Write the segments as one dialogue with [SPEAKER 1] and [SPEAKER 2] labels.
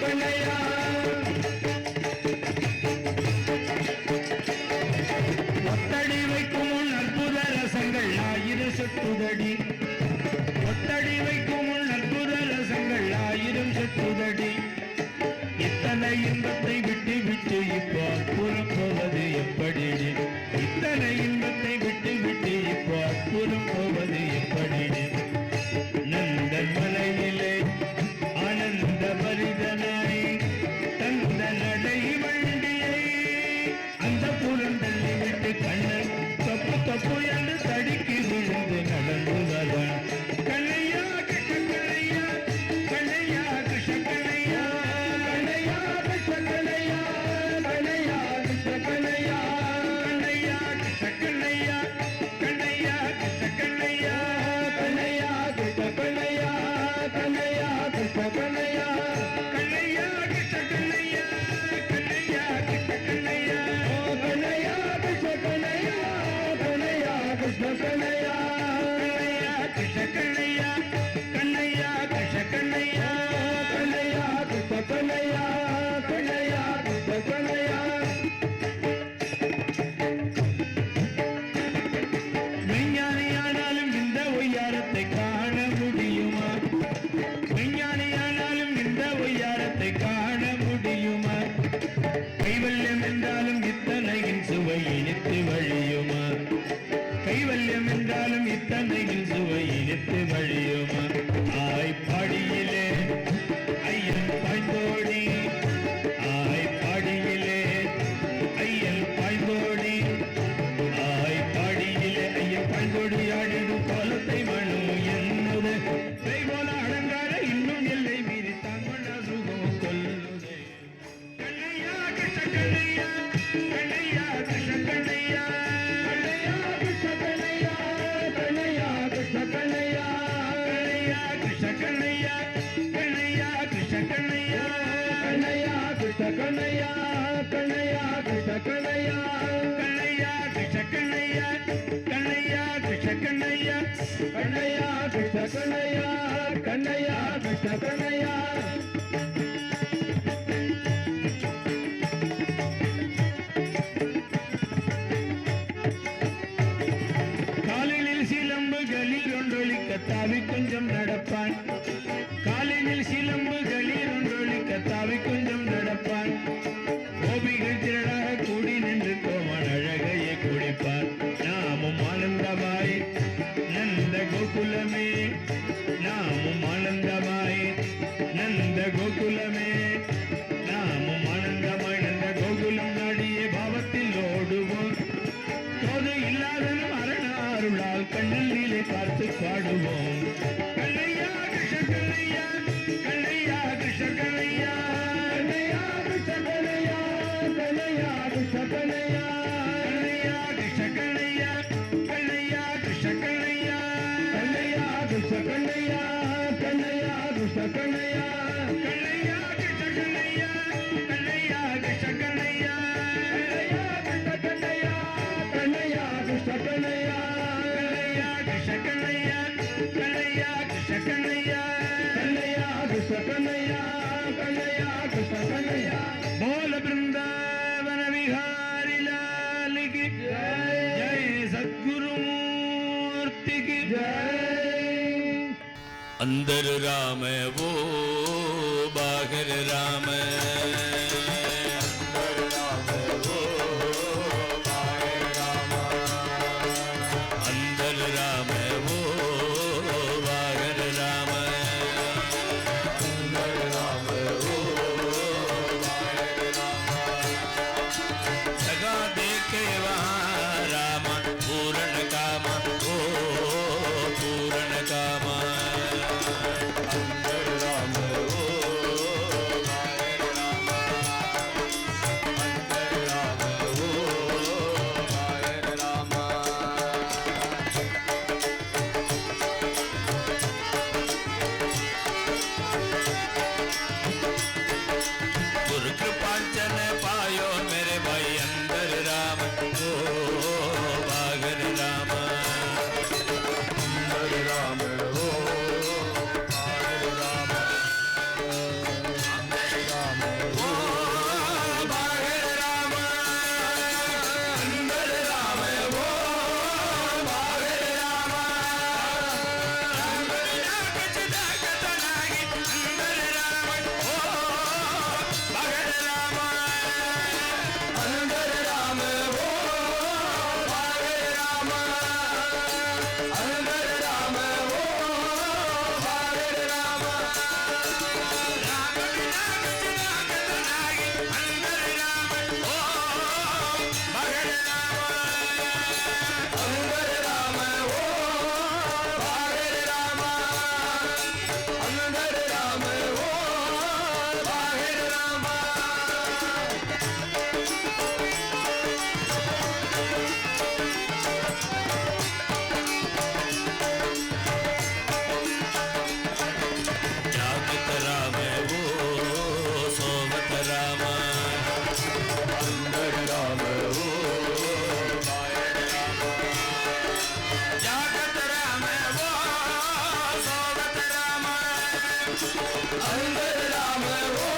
[SPEAKER 1] கண்ணையா ஒத்தடி வைக்கும் முன் அற்புத ரசங்கள் ஆயிரம் சொட்டுதடி ஒத்தடி வைக்கும் முன் அற்புத ரசங்கள் ஆயிரம் சொட்டுதடி இத்தனை இன்பத்தை விட்டு விட்டு இப்போ அப்புறம் போவது எப்படி இத்தனை இன்பத்தை விட்டு விட்டு இப்போ அப்புறம் போவது எப்படி நந்தன் மலையிலே ஆனந்த பரிதனாய் தந்த நடை வண்டியை அந்த புறந்தள்ளி விட்டு கண்ணன் தப்பு தப்பு என்று தடுக்கி விழுந்து நடந்து வரான் கண்ணையா கிருஷ்ணகண்ணையா கண்ணையா கிருஷ்ணகண்ணையா கண்ணையா கிருஷ்ணகண்ணையா கண்ணையா கிருஷ்ணகண்ணையா கண்ணையா கிருஷ்ணகண்ணையா கண்ணையா கிருஷ்ணகண்ணையா கண்ணையா கிருஷ்ணகண்ணையா கண்ணையா கிருஷ்ணகண்ணையா கண்ணையா கிருஷ்ணகண்ணையா கண்ணையா கிருஷ்ணகண்ணையா ஓ கண்ணையா கிருஷ்ணகண்ணையா கண்ணையா கிருஷ்ணகண்ணையா கண்ணையா கிருஷ்ணகண்ணையா கண்ணையா கிருஷ்ணகண்ணையா கண்ணையா கிருஷ்ணகண்ணையா கண்ணையா கிருஷ்ணகண்ணையா விஞ்ஞானியானாலும் இந்த ஒய்யாரத்தை காண முடியுமா விஞ்ஞானியானாலும் இந்த ஒய்யாரத்தை காண முடியுமா கைவல்யம் என்றாலும் இத்தனையின் சுவை இனித்து வழியுமா கைவல்யம் என்றாலும் இத்தனையின் சுவை இனித்து வழியுமா ஆய்ப்பாடியிலே ஐயன் பாய்ந்தோடி ஆய்ப்பாடியிலே ஐயன் பாய்ந்தோடி ஆய்ப்பாடியிலே ஐயன் பாய்ந்தோடி ஆடிடும் கோலத்தை மனு என்னுது போல அலங்கார இன்னும் எல்லை மீறி தான் கொண்ட சுகம் கொல்லுதே கண்ணையா கிருஷ்ணகண்ணையா கண்ணையா கிருஷ்ணகண்ணையா கண்ணையா கிருஷ்ணகண்ணையா கண்ணையா கிருஷ்ணகண்ணையா கண்ணையா கிருஷ்ணகண்ணையா கண்ணையா கிருஷ்ணகண்ணையா கண்ணையா கிருஷ்ணகண்ணையா கண்ணையா கிருஷ்ணகண்ணையா கண்ணையா கிருஷ்ணகண்ணையா கண்ணையா கிருஷ்ணகண்ணையா கண்ணையா கிருஷ்ணகண்ணையா காலினில் சிலம்புகளில் ஒன்றொழிக்க தாவி கொஞ்சம் நடப்பான் காலினில் சிலம்புகளில் ஒன்றொழிக்க தாவி கொஞ்சம் நடப்பான் கோபிகள் திரளாக கூடி நின்று கோமன் அழகையை குடிப்பான் நாமும் ஆனந்தமாய் நந்த கோகுலமே நாமும் ஆனந்தமாய் நந்த கோகுலமே நாமும் ஆனந்தமாய் நந்த கோகுலம் நாடிய பாவத்தில் ஓடுவோம் தோது இல்லாதனும் அரணாருளால் கண்ணில் நீலை பார்த்து பாடுவோம் கண்ணையா கிருஷ்ணகண்ணையா கண்ணையா கிருஷ்ணகண்ணையா கண்ணையா கிருஷ்ணகண்ணையா கண்ணையா கிருஷ்ணகண்ணையா கண்ணையா கிருஷ்ணகண்ணையா கண்ணையா கிருஷ்ணகண்ணையா கண்ணையா கிருஷ்ணகண்ணையா கண்ணையா கிருஷ்ணகண்ணையா கண்ணையா கிருஷ்ணகண்ணையா கண்ணையா கிருஷ்ணகண்ணையா கண்ணையா கிருஷ்ணகண்ணையா கண்ணையா கிருஷ்ணகண்ணையா கண்ணையா கிருஷ்ணகண்ணையா கண்ணையா கிருஷ்ணகண்ணையா போல பிருந்தாவன விஹாரி லால் கி ஜெய் சத்குரு மூர்த்தி की जय
[SPEAKER 2] अंदर राम वो बाहर राम अंदर राम वो बाहर राम जगह देखे वहाँ राम पूर्ण काम ओ पूर्ण काम अंदर राम
[SPEAKER 1] अंदर राम वो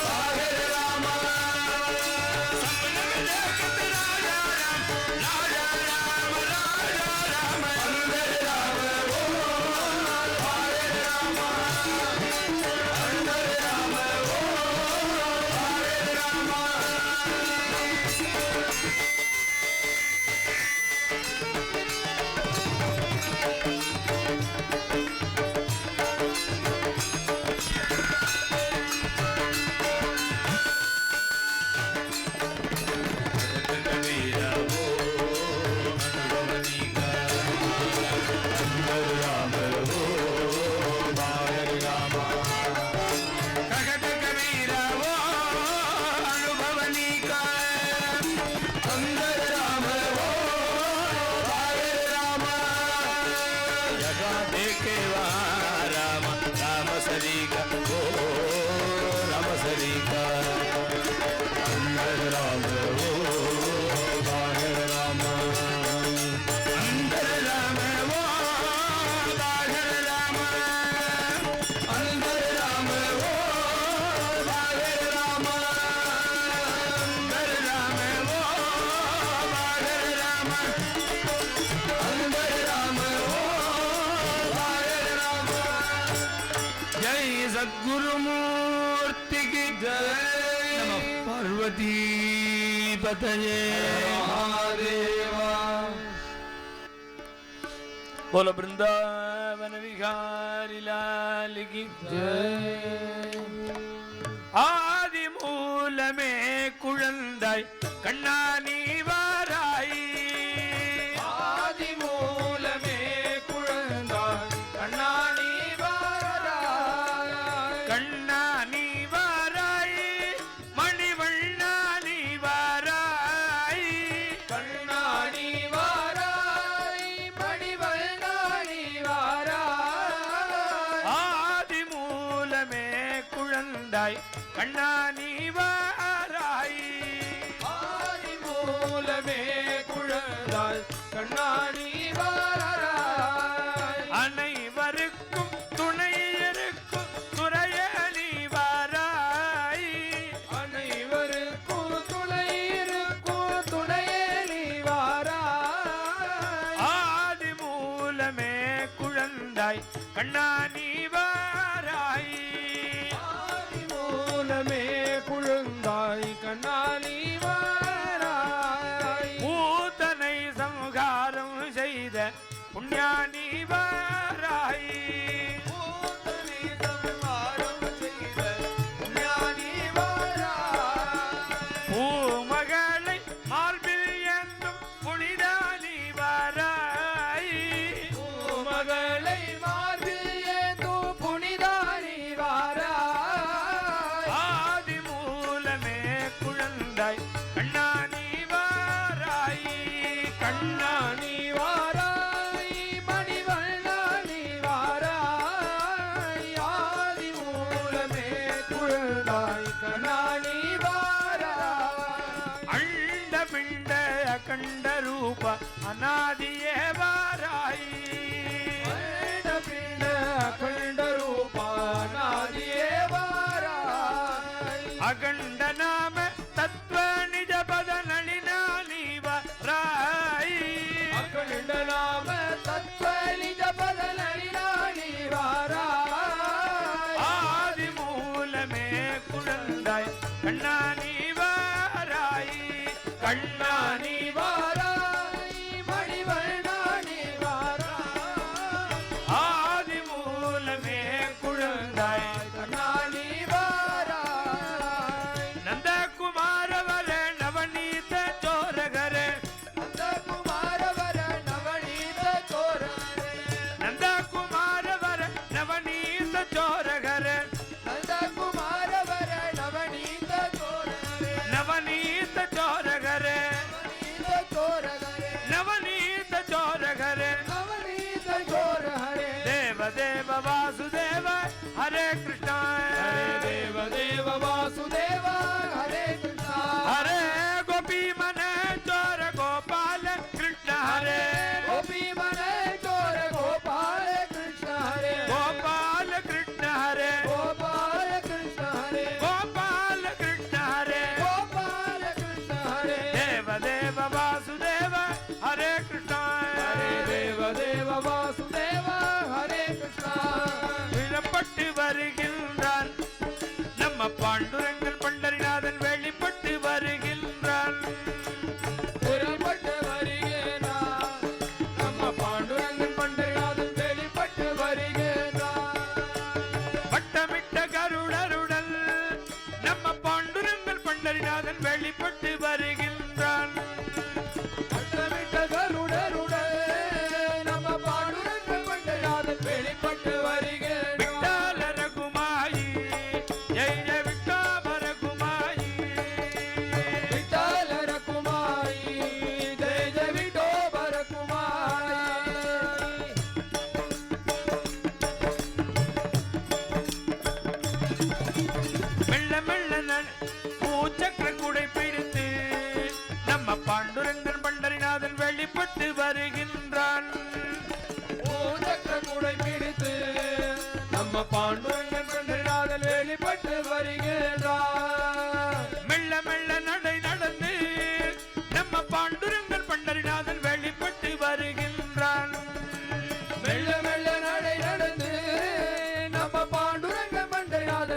[SPEAKER 1] बाहर राम सपने में देखते राजा राम राजा राम राजा राम अंदर राम वो बाहर राम अंदर राम वो बाहर राम गुरुमूर्ति की जय नमः पार्वती पतये महादेवा बोलो वृंदावन विहारी लाल की जय आदि मूल में कुळंदाई कन्ना नी वाराई आदि मूल में कुळंदाई कन्ना कन्ना नी वाराई आदि मूल में कुळंदाई कन्ना नी वाराई अनैवरुक्कुम तुणैयरुक्कुम तुरैये नी वाराई अनैवरुक्कुम तुणैयरुक्कुम तुरैये नी वाराई आदि मूल में कुळंदाई कन्ना नी वाराई में कुळंदाई कन्ना नी वाराई पूतनै संहारं செய்த पुण्या नी वाराई पूतनै संहारं செய்த पुण्या नी वाराई பூமகளை மார்பில் ஏந்தும் புனிதா नी वाराई பூமகளை மார்பில் ஏந்தும் புனிதா नी वाराई कन्ना नी वाराई कन्ना नी वाराई मणिवर्णा नी वाराई आदि मूल में कुळंदाई कन्ना नी वाराई अंड पिंड अखंड रूप अनादिये वाराई अंड पिंड अखंड रूप अनादिये वाराई अखंड नाम तत्व निज पद नलिना नी वाराई अखंड नाम तत्व निज पद नलिना नी वाराई आदि मूल में कुळंदाई कन्ना नी वाराई कन्ना नी वाराई मणिवर्णा नी वाराई आदि मूल में कुळंदाई कन्ना नी वाराई नंद कुमार वर नवनीत चोर घर नंद कुमार वर नवनीत चोर नंद कुमार वर नवनीत चोर घर नंद कुमार वर नवनीत चोर नवनीत चोर घर नवनीत चोर घर नवनीत चोर हरे देव देव वासुदेव हरे कृष्णा हरे देव देव वासुदेव हरे कृष्णा हरे गोपी मन चोर गोपाल कृष्ण हरे गोपी मन चोर गोपाल कृष्ण हरे गोपाल कृष्ण हरे